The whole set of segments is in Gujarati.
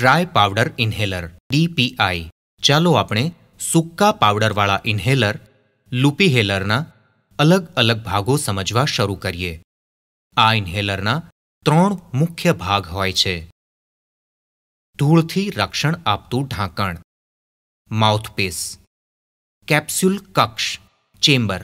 Dry powder inhaler DPI. ચાલો આપણે સૂકા પાવડરવાળા ઇન્હેલર લૂપીહેલરના અલગ અલગ ભાગો સમજવા શરૂ કરીએ. આ ઇન્હેલરના 3 મુખ્ય ભાગ હોય છે. ધૂળથી રક્ષણ આપતું ઢાંકણ માઉથપીસ, કેપ્સ્યુલ કક્ષ ચેમ્બર.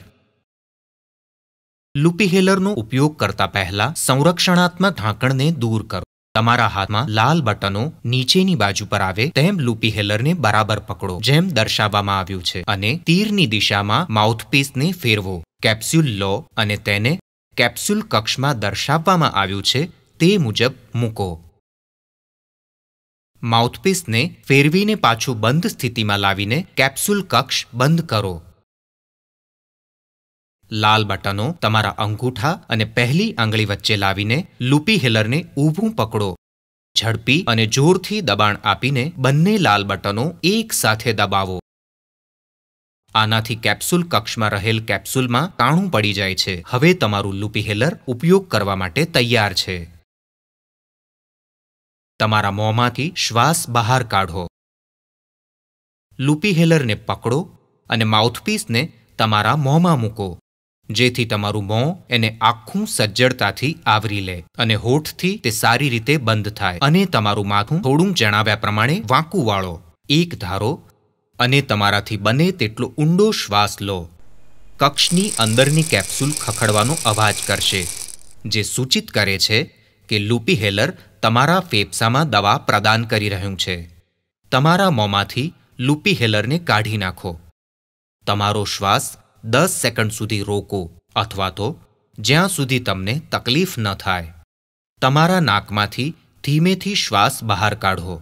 લૂપીહેલરનો ઉપયોગ કરતા પહેલા સંરક્ષણાત્મક ઢાંકણને દૂર કરો. તમારા હાથમાં લાલ બટનો નીચેની બાજુ પર આવે તેમ લૂપીહેલરને બરાબર પકડો જેમ દર્શાવવામાં આવ્યું છે અને તીરની દિશામાં માઉથપીસને ફેરવો. કેપ્સ્યુલ લો અને તેને કેપ્સ્યુલ કક્ષમાં દર્શાવવામાં આવ્યું છે તે મુજબ મૂકો. માઉથપીસને ફેરવીને પાછું બંધ સ્થિતિમાં લાવીને કેપ્સ્યુલ કક્ષ બંધ કરો. લાલ બટનો તમારા અંગૂઠા અને પહેલી આંગળી વચ્ચે લાવીને લૂપીહેલરને ઊભું પકડો. ઝડપી અને જોરથી દબાણ આપીને બંને લાલ બટનો એક સાથે દબાવો. આનાથી કેપ્સ્યુલ કક્ષમાં રહેલ કેપ્સ્યુલમાં કાણું પડી જાય છે. હવે તમારું લૂપીહેલર ઉપયોગ કરવા માટે તૈયાર છે. તમારા મોંમાંથી શ્વાસ બહાર કાઢો. લૂપીહેલરને પકડો અને માઉથપીસને તમારા મોંમાં મૂકો જેથી તમારું મોં એને આખું સજ્જડતાથી આવરી લે અને હોઠથી તે સારી રીતે બંધ થાય અને તમારું માથું થોડું જણાવ્યા પ્રમાણે વાંકું વાળો. એક ધારો અને તમારાથી બને તેટલો ઊંડો શ્વાસ લો. કક્ષની અંદરની કેપ્સ્યુલ ખખડવાનો અવાજ કરશે જે સૂચિત કરે છે કે લૂપીહેલર તમારા ફેફસામાં દવા પ્રદાન કરી રહ્યું છે. તમારા મોંમાંથી લૂપીહેલરને કાઢી નાખો. તમારો શ્વાસ 10 સેકન્ડ સુધી રોકો અથવા તો જ્યાં સુધી તમને તકલીફ ન થાય. તમારા નાકમાંથી ધીમેથી શ્વાસ બહાર કાઢો.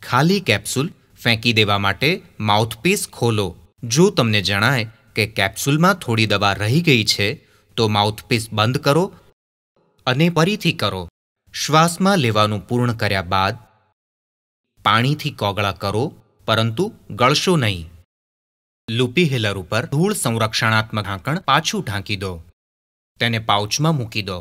ખાલી કેપ્સ્યુલ ફેંકી દેવા માટે માઉથપીસ ખોલો. જો તમને જણાય કે કેપ્સ્યુલમાં થોડી દવા રહી ગઈ છે તો માઉથપીસ બંધ કરો અને ફરીથી કરો. શ્વાસમાં લેવાનું પૂર્ણ કર્યા બાદ પાણીથી કોગળા કરો પરંતુ ગળશો નહીં. લૂપીહેલર ઉપર ધૂળ સંરક્ષણાત્મક ઢાંકણ પાછું ઢાંકી દો. તેને પાઉચમાં મૂકી દો.